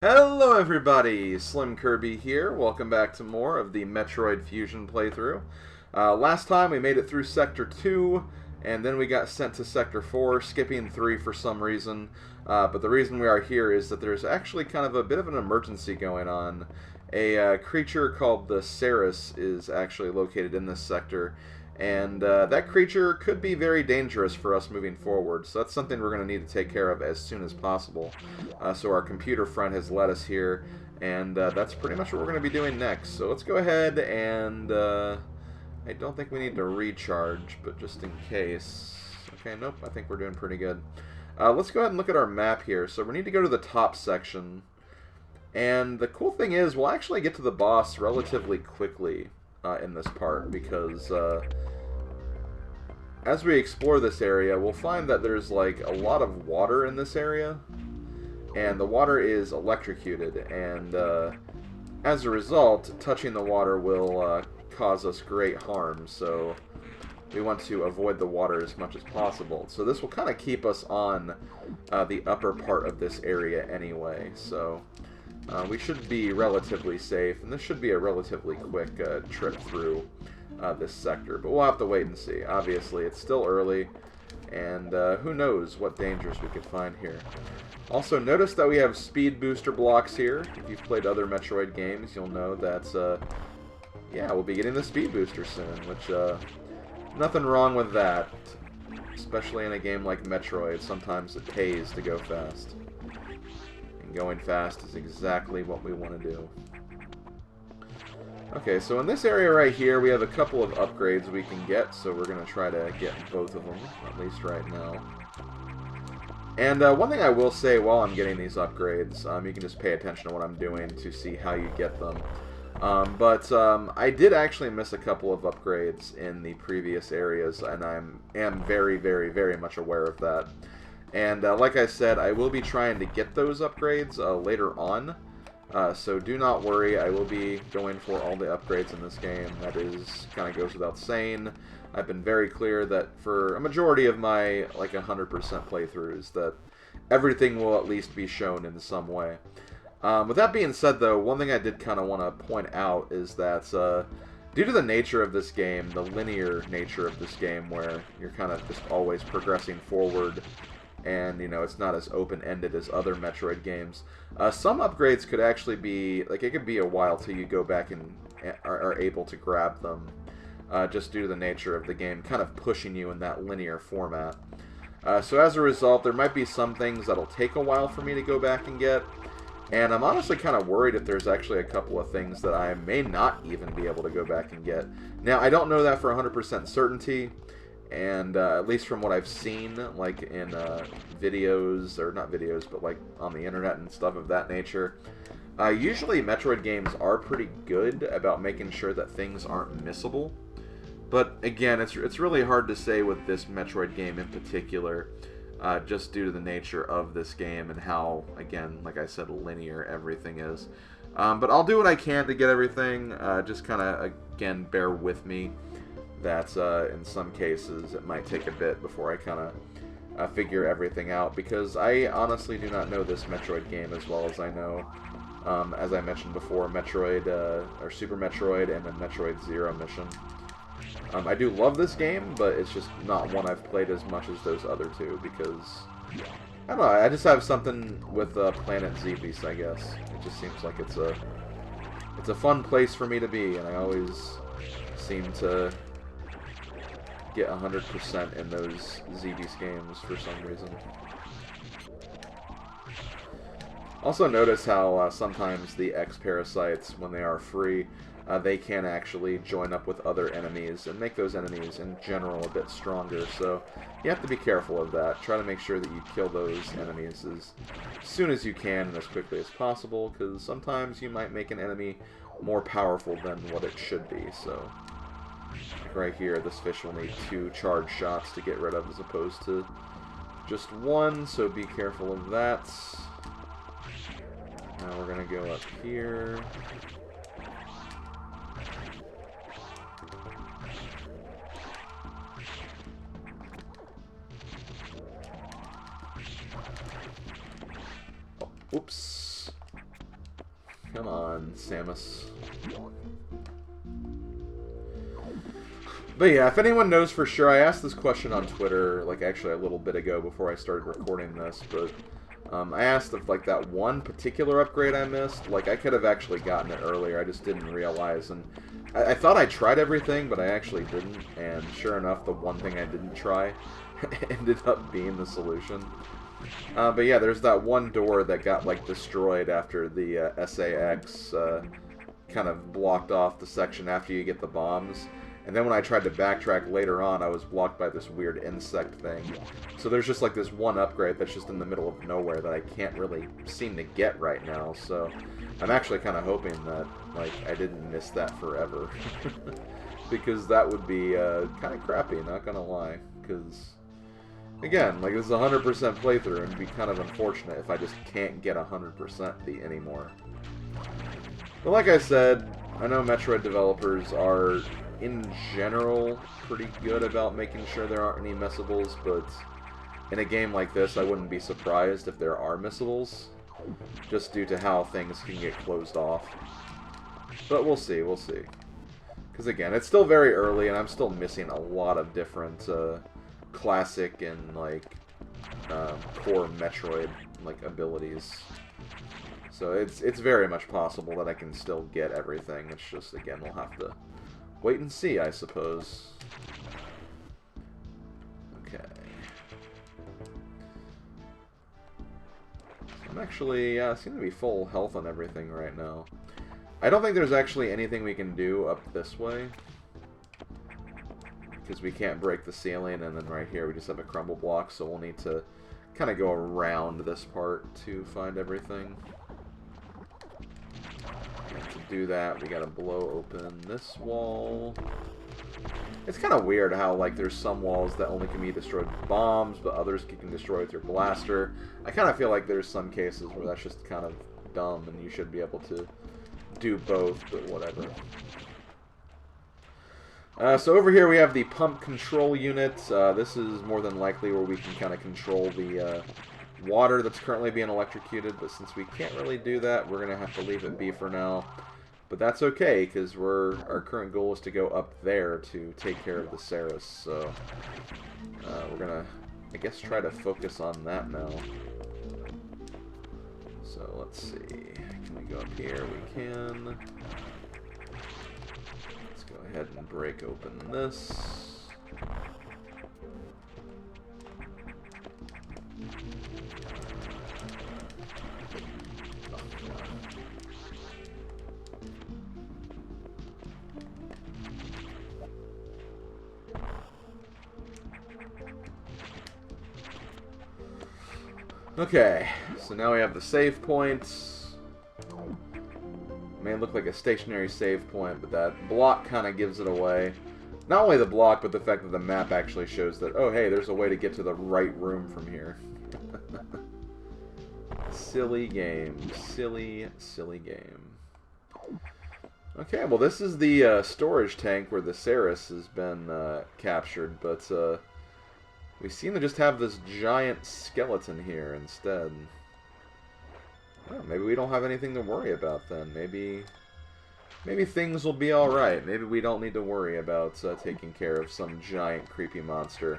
Hello everybody, SlimKirby here. Welcome back to more of the Metroid Fusion playthrough. Last time we made it through Sector 2, and then we got sent to Sector 4, skipping 3 for some reason. But the reason we are here is that there's actually kind of a bit of an emergency going on. A creature called the Saris is actually located in this sector, and that creature could be very dangerous for us moving forward, so that's something we're going to need to take care of as soon as possible. So our computer friend has led us here, and that's pretty much what we're going to be doing next. So let's go ahead and... I don't think we need to recharge, but just in case... Okay, nope, I think we're doing pretty good. Let's go ahead and look at our map here. So we need to go to the top section. And the cool thing is, we'll actually get to the boss relatively quickly in this part, because as we explore this area, we'll find that there's like a lot of water in this area, and the water is electrocuted, and as a result, touching the water will cause us great harm, so we want to avoid the water as much as possible. So this will kind of keep us on the upper part of this area anyway, so we should be relatively safe, and this should be a relatively quick trip through this sector, but we'll have to wait and see. Obviously, it's still early, and who knows what dangers we could find here. Also, notice that we have speed booster blocks here. If you've played other Metroid games, you'll know that, yeah, we'll be getting the speed booster soon, which, nothing wrong with that. Especially in a game like Metroid, sometimes it pays to go fast. And going fast is exactly what we want to do. Okay, so in this area right here, we have a couple of upgrades we can get, so we're going to try to get both of them, at least right now. And one thing I will say while I'm getting these upgrades, you can just pay attention to what I'm doing to see how you get them. But I did actually miss a couple of upgrades in the previous areas, and I am very, very, very much aware of that. And like I said, I will be trying to get those upgrades later on. So do not worry, I will be going for all the upgrades in this game. That is, kind of goes without saying. I've been very clear that for a majority of my, like, 100% playthroughs, that everything will at least be shown in some way. With that being said, though, one thing I did kind of want to point out is that due to the nature of this game, the linear nature of this game, where you're kind of just always progressing forward, and, you know, it's not as open-ended as other Metroid games, some upgrades could actually be, like, it could be a while till you go back and are able to grab them, just due to the nature of the game kind of pushing you in that linear format. So as a result, there might be some things that'll take a while for me to go back and get, and I'm honestly kind of worried if there's actually a couple of things that I may not even be able to go back and get. Now, I don't know that for 100% certainty, and at least from what I've seen, like in videos, or not videos, but like on the internet and stuff of that nature, usually Metroid games are pretty good about making sure that things aren't missable. But again, it's really hard to say with this Metroid game in particular, just due to the nature of this game and how, again, like I said, linear everything is. But I'll do what I can to get everything. Just kind of, again, bear with me that in some cases it might take a bit before I kind of figure everything out, because I honestly do not know this Metroid game as well as I know, as I mentioned before, Metroid, or Super Metroid and then Metroid Zero Mission. I do love this game, but it's just not one I've played as much as those other two, because, I don't know, I just have something with Planet Zebes, I guess. It just seems like it's a fun place for me to be, and I always seem to get 100% in those Zebes games for some reason. Also notice how sometimes the X-Parasites, when they are free, they can actually join up with other enemies and make those enemies in general a bit stronger, so you have to be careful of that. Try to make sure that you kill those enemies as soon as you can and as quickly as possible, because sometimes you might make an enemy more powerful than what it should be. So like right here, this fish will need 2 charge shots to get rid of as opposed to just 1, so be careful of that. Now we're going to go up here. Oops. Come on, Samus. But yeah, if anyone knows for sure, I asked this question on Twitter, like actually a little bit ago before I started recording this, but I asked if like that one particular upgrade I missed, like I could have actually gotten it earlier, I just didn't realize, and I thought I tried everything, but I actually didn't, and sure enough, the one thing I didn't try ended up being the solution. But yeah, there's that one door that got like destroyed after the SAX kind of blocked off the section after you get the bombs. And then when I tried to backtrack later on, I was blocked by this weird insect thing. So there's just like this one upgrade that's just in the middle of nowhere that I can't really seem to get right now. So I'm actually kind of hoping that like I didn't miss that forever. Because that would be kind of crappy, not gonna lie. Because, again, like this is a 100% playthrough, and it'd be kind of unfortunate if I just can't get 100% anymore. But like I said, I know Metroid developers are in general pretty good about making sure there aren't any missables, but in a game like this I wouldn't be surprised if there are missables, just due to how things can get closed off. But we'll see, we'll see. Because again, it's still very early and I'm still missing a lot of different classic and like core Metroid like abilities. So it's very much possible that I can still get everything. It's just, again, we'll have to wait and see, I suppose. Okay. So I'm actually, seem to be full health on everything right now. I don't think there's actually anything we can do up this way. Because we can't break the ceiling, and then right here we just have a crumble block, so we'll need to kind of go around this part to find everything. To do that, we gotta blow open this wall. It's kind of weird how, like, there's some walls that only can be destroyed with bombs, but others you can destroy with your blaster. I kind of feel like there's some cases where that's just kind of dumb, and you should be able to do both, but whatever. So over here we have the pump control unit. This is more than likely where we can kind of control the water that's currently being electrocuted, but since we can't really do that, we're going to have to leave it be for now. But that's okay, because our current goal is to go up there to take care of the Saris, so we're going to, I guess, try to focus on that now. So let's see, can we go up here? We can. Let's go ahead and break open this. Okay, so now we have the save points. May look like a stationary save point, but that block kind of gives it away. Not only the block, but the fact that the map actually shows that, oh hey, there's a way to get to the right room from here. Silly game. Silly, silly game. Okay, well this is the storage tank where the Serris has been captured, but we seem to just have this giant skeleton here instead. Oh, maybe we don't have anything to worry about then. Maybe things will be alright. Maybe we don't need to worry about taking care of some giant creepy monster.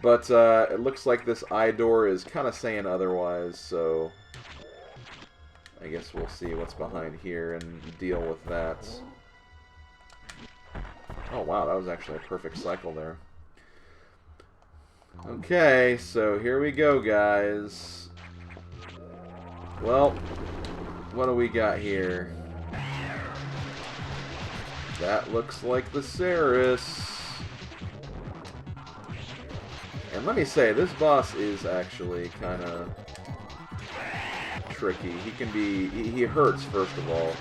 But it looks like this eye door is kind of saying otherwise, so I guess we'll see what's behind here and deal with that. Oh wow, that was actually a perfect cycle there. Okay, so here we go, guys. Well, what do we got here? That looks like the Saris. And let me say, this boss is actually kind of tricky. He can be... He hurts, first of all.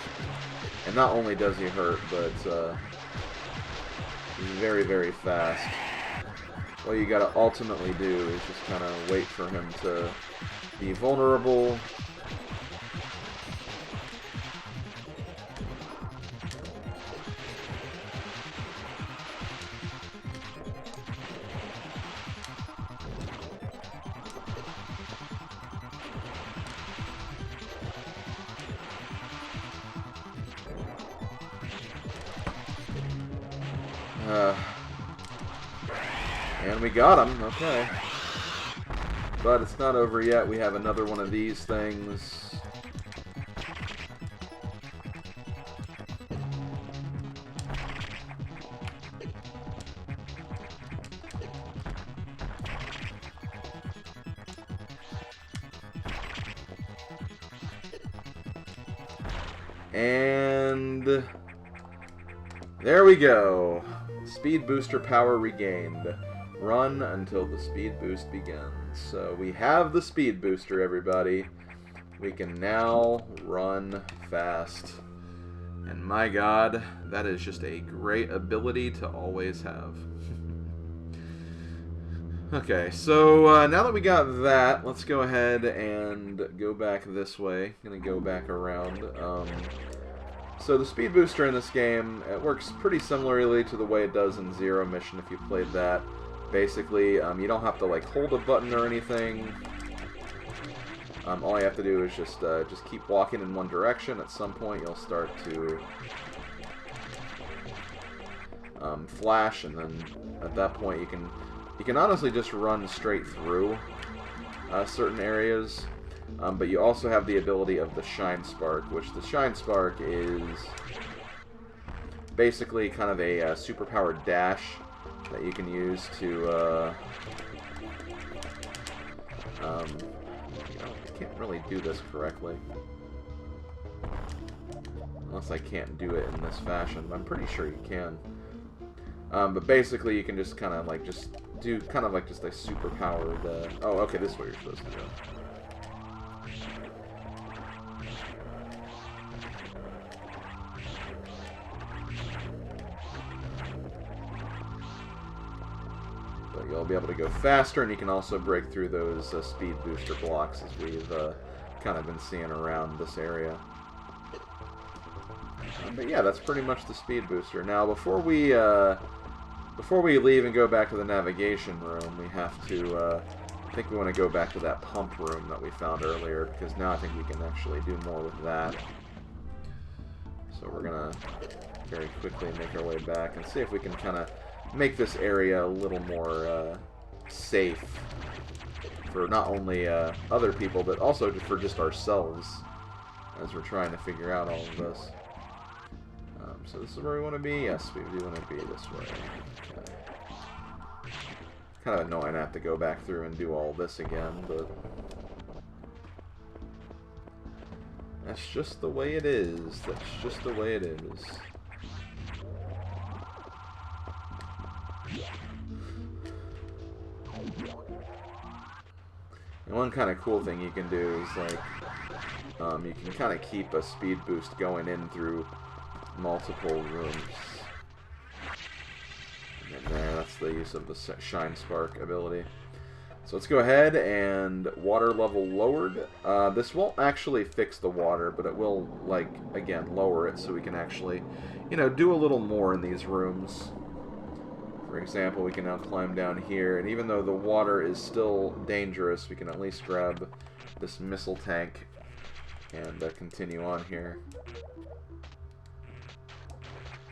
And not only does he hurt, but he's very, very fast. What you gotta ultimately do is just kind of wait for him to be vulnerable. And we got him. Okay. But it's not over yet. We have another one of these things. And there we go. Speed booster power regained. Run until the speed boost begins. So we have the speed booster, everybody. We can now run fast. And my god, that is just a great ability to always have. Okay, so now that we got that, let's go ahead and go back this way. Gonna go back around. So the speed booster in this game, it works pretty similarly to the way it does in Zero Mission if you played that. Basically, you don't have to like hold a button or anything. All you have to do is just keep walking in one direction. At some point, you'll start to flash, and then at that point, you can honestly just run straight through certain areas. But you also have the ability of the Shine Spark, which the Shine Spark is basically kind of a superpowered dash that you can use to, I can't really do this correctly. Unless I can't do it in this fashion. I'm pretty sure you can. But basically you can just kind of like do kind of like just a superpowered, oh, okay, this is what you're supposed to do. You'll be able to go faster, and you can also break through those speed booster blocks as we've kind of been seeing around this area. But yeah, that's pretty much the speed booster. Now, before we leave and go back to the navigation room, we have to, I think we want to go back to that pump room that we found earlier, because now I think we can actually do more with that. So we're going to very quickly make our way back and see if we can kind of make this area a little more safe for not only other people, but also for just ourselves as we're trying to figure out all of this. So this is where we want to be? Yes, we do want to be this way. Okay. Kind of annoying I have to go back through and do all this again, but that's just the way it is. That's just the way it is. And one kind of cool thing you can do is, like, you can kind of keep a speed boost going in through multiple rooms. And there, that's the use of the Shine Spark ability. So let's go ahead and water level lowered. This won't actually fix the water, but it will, like, again, lower it so we can actually, you know, do a little more in these rooms. For example, we can now climb down here, and even though the water is still dangerous, we can at least grab this missile tank and continue on here.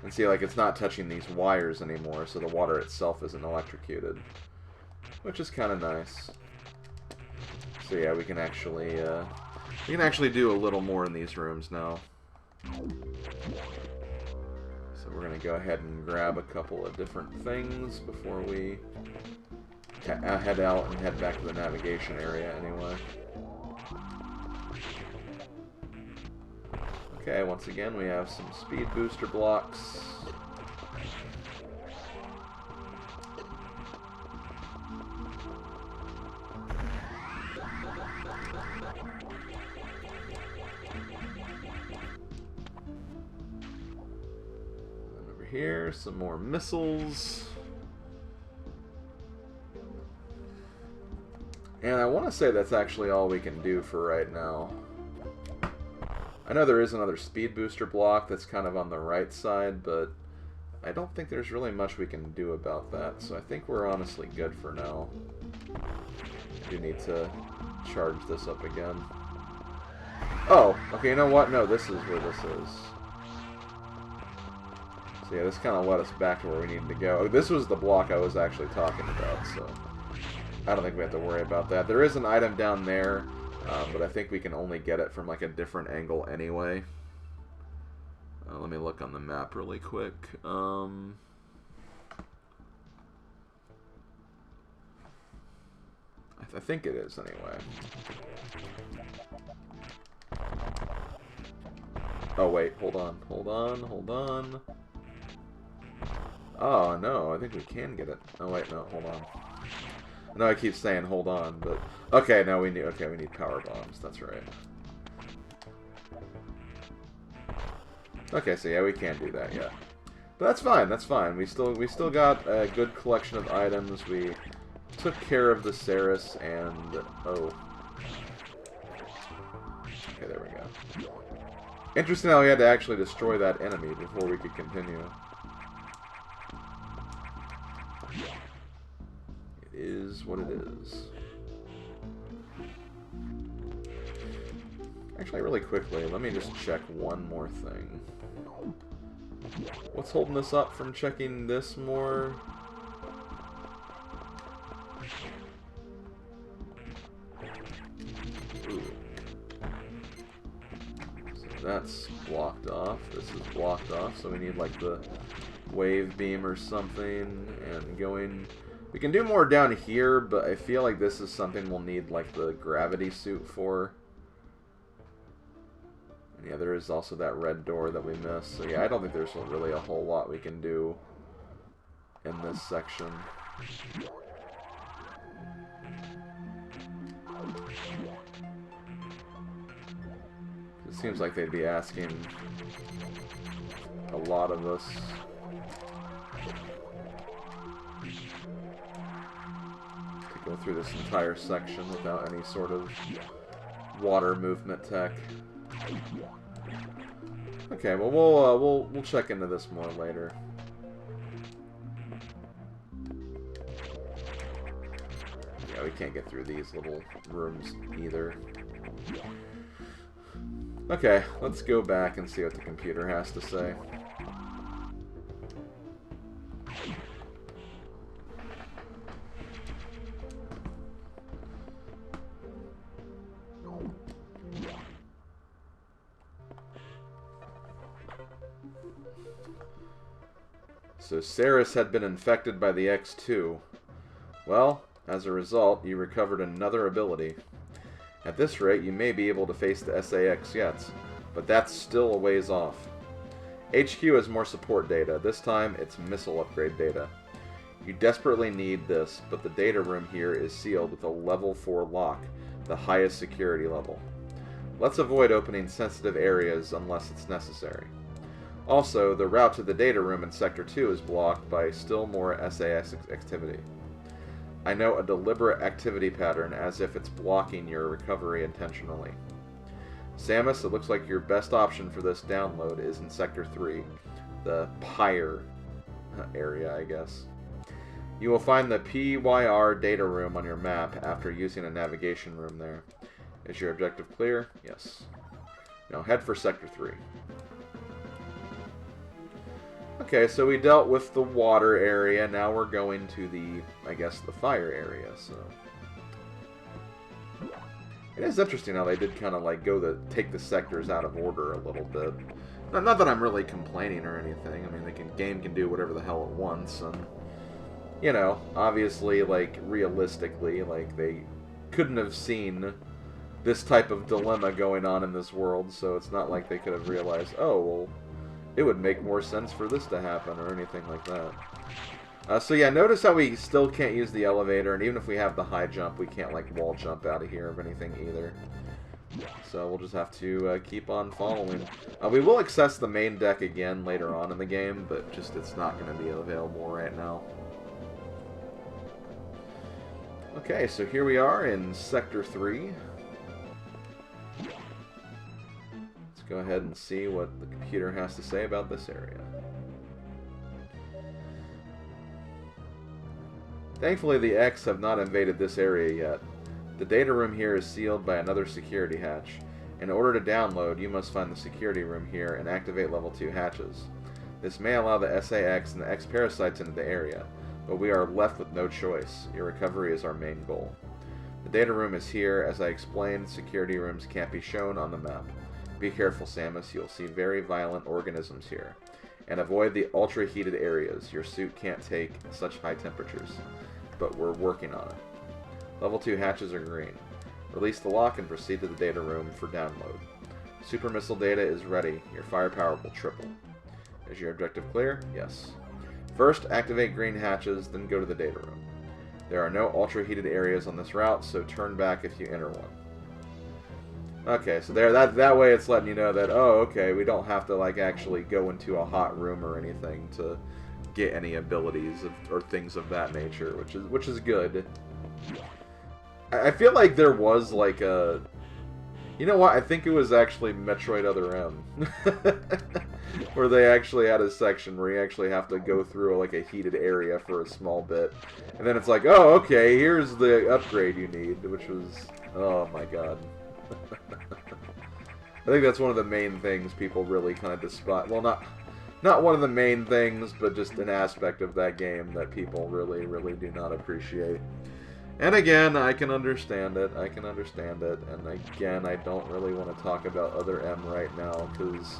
And see, like, it's not touching these wires anymore, so the water itself isn't electrocuted, which is kind of nice. So yeah, we can actually do a little more in these rooms now. So we're going to go ahead and grab a couple of different things before we head out and head back to the navigation area anyway. Okay, once again we have some speed booster blocks. Here, some more missiles. And I want to say that's actually all we can do for right now. I know there is another speed booster block that's kind of on the right side, but I don't think there's really much we can do about that. So I think we're honestly good for now. I do need to charge this up again. Oh, okay, you know what? No, this is where this is. So yeah, this kind of led us back to where we needed to go. This was the block I was actually talking about, so I don't think we have to worry about that. There is an item down there, but I think we can only get it from like a different angle anyway. Let me look on the map really quick. I think it is anyway. Oh wait, hold on. Oh no, I think we can get it. Oh wait, no, hold on. I know I keep saying hold on, but okay, now we need power bombs. That's right. Okay, so yeah, we can't do that yet. But that's fine. That's fine. We still got a good collection of items. We took care of the Saris and oh. Okay, there we go. Interesting how we had to actually destroy that enemy before we could continue. It is what it is. Actually, really quickly, let me just check one more thing. What's holding us up from checking this more? Ooh. So that's blocked off. This is blocked off, so we need like the wave beam or something. And going... We can do more down here, but I feel like this is something we'll need like the gravity suit for. Yeah, there is also that red door that we missed. So yeah, I don't think there's really a whole lot we can do in this section. It seems like they'd be asking a lot of us. To go through this entire section without any sort of water movement tech. Okay, well we'll check into this more later. Yeah, we can't get through these little rooms either. Okay, let's go back and see what the computer has to say. So Serris had been infected by the X2. Well, as a result, you recovered another ability. At this rate, you may be able to face the SAX yet, but that's still a ways off. HQ has more support data. This time, it's missile upgrade data. You desperately need this, but the data room here is sealed with a level 4 lock, the highest security level. Let's avoid opening sensitive areas unless it's necessary. Also, the route to the data room in Sector 2 is blocked by still more SAS activity. I note a deliberate activity pattern as if it's blocking your recovery intentionally. Samus, it looks like your best option for this download is in Sector 3, the Pyre area, I guess. You will find the PYR data room on your map after using a navigation room there. Is your objective clear? Yes. Now head for Sector 3. Okay, so we dealt with the water area, now we're going to the, I guess, the fire area, so... It is interesting how they did kind of, like, take the sectors out of order a little bit. Not that I'm really complaining or anything, I mean, the game can do whatever the hell it wants, and... You know, obviously, like, realistically, like, they couldn't have seen this type of dilemma going on in this world, so it's not like they could have realized, oh, well... It would make more sense for this to happen, or anything like that. So yeah, notice how we still can't use the elevator, and even if we have the high jump, we can't, like, wall jump out of here of anything either. So we'll just have to keep on following. We will access the main deck again later on in the game, but just it's not going to be available right now. Okay, so here we are in Sector 3. Go ahead and see what the computer has to say about this area. Thankfully, the X have not invaded this area yet. The data room here is sealed by another security hatch. In order to download, you must find the security room here and activate level 2 hatches. This may allow the SAX and the X-Parasites into the area, but we are left with no choice. Your recovery is our main goal. The data room is here. As I explained, security rooms can't be shown on the map. Be careful, Samus. You'll see very violent organisms here. And avoid the ultra-heated areas. Your suit can't take such high temperatures. But we're working on it. Level 2 hatches are green. Release the lock and proceed to the data room for download. Super missile data is ready. Your firepower will triple. Is your objective clear? Yes. First, activate green hatches, then go to the data room. There are no ultra-heated areas on this route, so turn back if you enter one. Okay, so there, that way it's letting you know that, oh, okay, we don't have to, like, actually go into a hot room or anything to get any abilities or things of that nature, which is good. I feel like there was, like, a... You know what? I think it was actually Metroid Other M. Where they actually had a section where you actually have to go through, like, a heated area for a small bit. And then it's like, oh, okay, here's the upgrade you need, which was... Oh, my god. I think that's one of the main things people really kind of despise. Well, not one of the main things, but just an aspect of that game that people really, really do not appreciate. And again, I can understand it. I can understand it. And again, I don't really want to talk about Other M right now, because,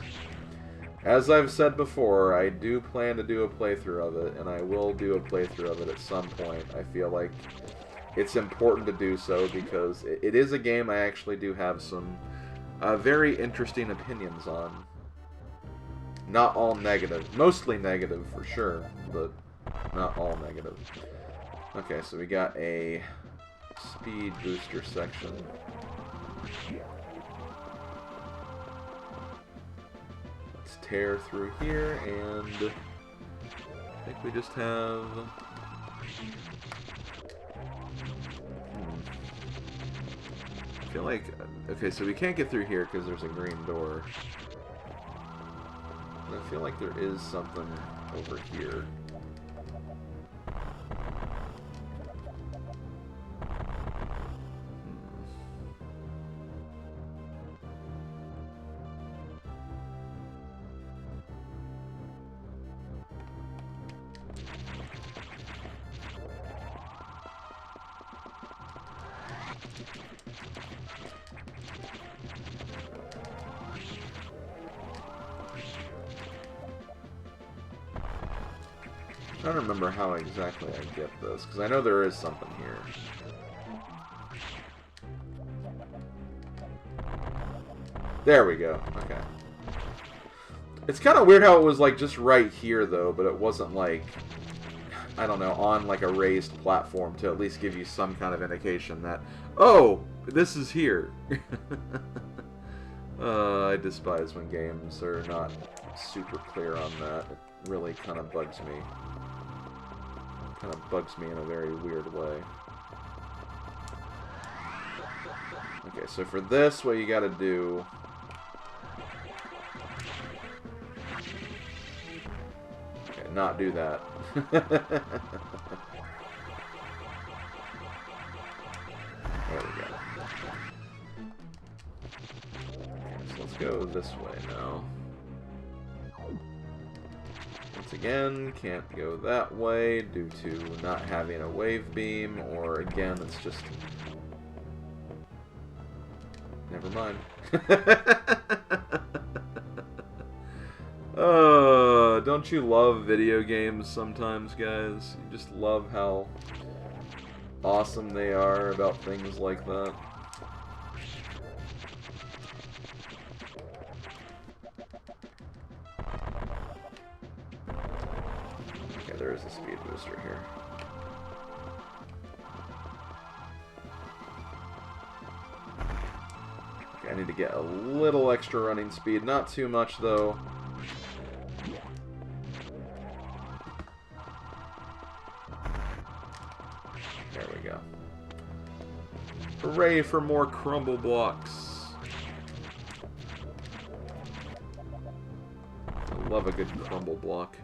as I've said before, I do plan to do a playthrough of it, and I will do a playthrough of it at some point. I feel like it's important to do so, because it is a game I actually do have some very interesting opinions on. Not all negative. Mostly negative, for sure, but not all negative. Okay, so we got a speed booster section. Let's tear through here, and I think we just have... I feel like... Okay, so we can't get through here because there's a green door. But I feel like there is something over here. I don't remember how exactly I get this, because I know there is something here. There we go. Okay. It's kind of weird how it was, like, just right here, though, but it wasn't, like, I don't know, on, like, a raised platform to at least give you some kind of indication that, oh, this is here. I despise when games are not super clear on that. It really kind of bugs me. Kind of bugs me in a very weird way. Okay, so for this, what you gotta do... Okay, not do that. There we go. Okay, so let's go this way now. Once again, can't go that way due to not having a wave beam, or again, it's just... Never mind. Don't you love video games sometimes, guys? You just love how awesome they are about things like that. Okay, there is a speed booster here. Okay, I need to get a little extra running speed. Not too much, though. There we go. Hooray for more crumble blocks. I love a good crumble block.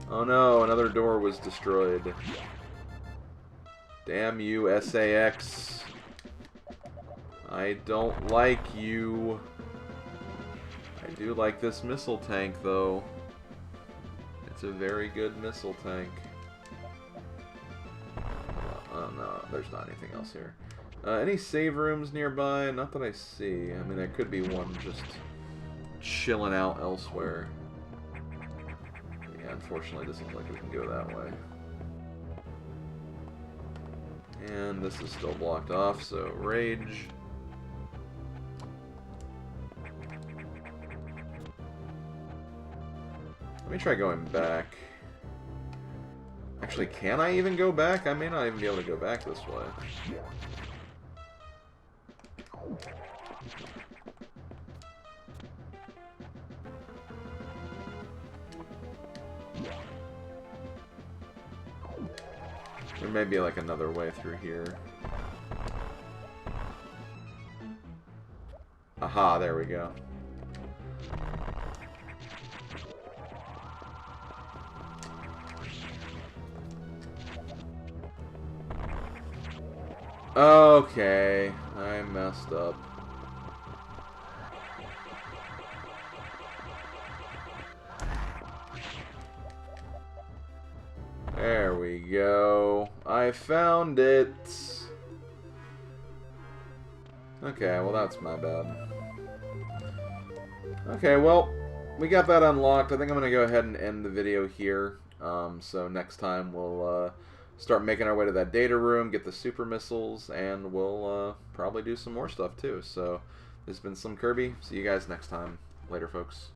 Oh no, another door was destroyed. Damn you, SAX. I don't like you. I do like this missile tank, though. It's a very good missile tank. Oh, no, there's not anything else here. Any save rooms nearby? Not that I see. I mean, there could be one just chilling out elsewhere. Yeah, unfortunately, it doesn't look like we can go that way. And this is still blocked off, so rage. Let me try going back. Actually, can I even go back? I may not even be able to go back this way. There may be like another way through here. Aha, there we go. Okay, I messed up. There we go. I found it. Okay, well that's my bad. Okay, well, we got that unlocked. I think I'm going to go ahead and end the video here. So next time we'll start making our way to that data room, get the super missiles, and we'll probably do some more stuff too. So this has been SlimKirby. See you guys next time. Later, folks.